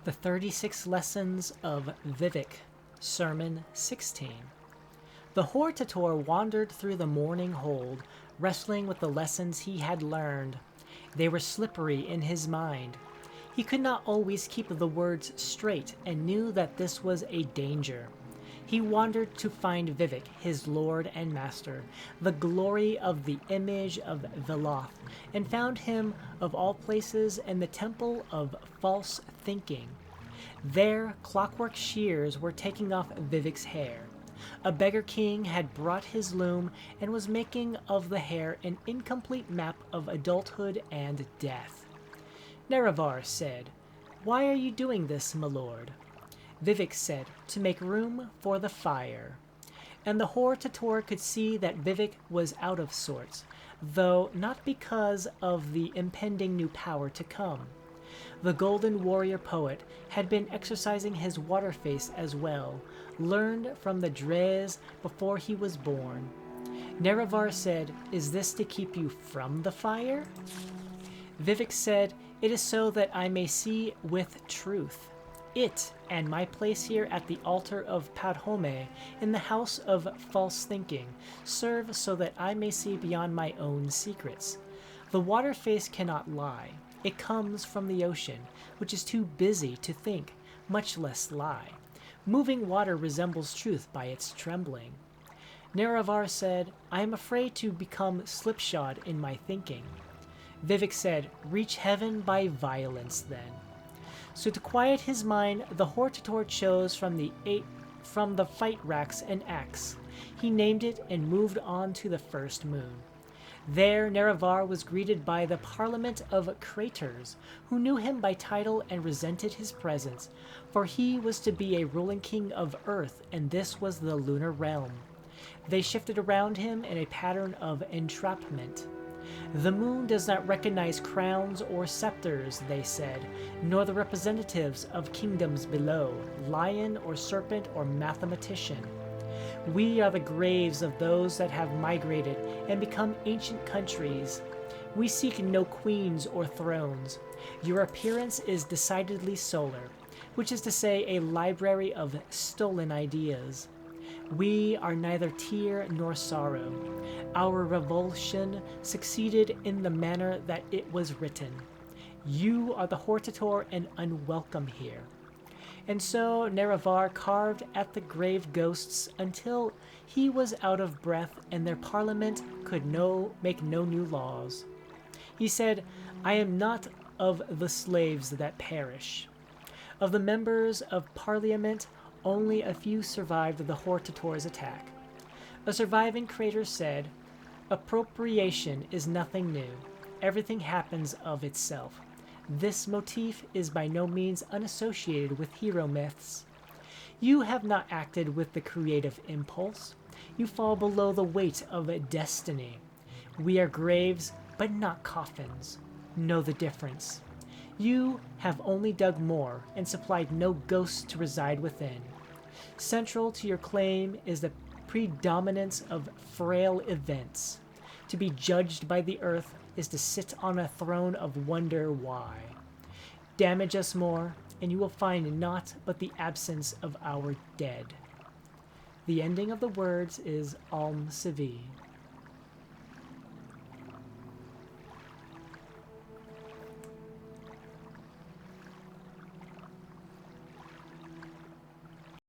The 36 Lessons of Vivec Sermon 16. The Hortator wandered through the morning hold, wrestling with the lessons he had learned. They were slippery in his mind. He could not always keep the words straight and knew that this was a danger. He wandered to find Vivec, his lord and master, the glory of the image of Veloth, and found him, of all places, in the temple of false thinking. There, clockwork shears were taking off Vivec's hair. A beggar king had brought his loom and was making of the hair an incomplete map of adulthood and death. Nerevar said, "Why are you doing this, my lord?" Vivec said, "To make room for the fire." And the Hortator could see that Vivec was out of sorts, though not because of the impending new power to come. The Golden Warrior poet had been exercising his water face as well, learned from the Drez before he was born. Nerevar said, "Is this to keep you from the fire?" Vivec said, "It is so that I may see with truth. It, and my place here at the altar of Padhome, in the house of false thinking, serve so that I may see beyond my own secrets. The water face cannot lie. It comes from the ocean, which is too busy to think, much less lie. Moving water resembles truth by its trembling." Nerevar said, "I am afraid to become slipshod in my thinking." Vivec said, "Reach heaven by violence, then." So to quiet his mind, the Hortator chose from the fight racks an axe. He named it and moved on to the first moon. There Nerevar was greeted by the Parliament of Craters, who knew him by title and resented his presence, for he was to be a ruling king of Earth, and this was the lunar realm. They shifted around him in a pattern of entrapment. "The moon does not recognize crowns or scepters," they said, "nor the representatives of kingdoms below, lion or serpent or mathematician. We are the graves of those that have migrated and become ancient countries. We seek no queens or thrones. Your appearance is decidedly solar, which is to say a library of stolen ideas. We are neither tear nor sorrow. Our revulsion succeeded in the manner that it was written. You are the Hortator and unwelcome here." And so Nerevar carved at the grave ghosts until he was out of breath and their parliament could make no new laws. He said, "I am not of the slaves that perish." Of the members of parliament, only a few survived the Hortator's attack. A surviving crater said, "Appropriation is nothing new. Everything happens of itself. This motif is by no means unassociated with hero myths. You have not acted with the creative impulse. You fall below the weight of destiny. We are graves, but not coffins. Know the difference. You have only dug more and supplied no ghosts to reside within. Central to your claim is the predominance of frail events. To be judged by the earth is to sit on a throne of wonder why. Damage us more, and you will find naught but the absence of our dead." The ending of the words is Alm Sivi.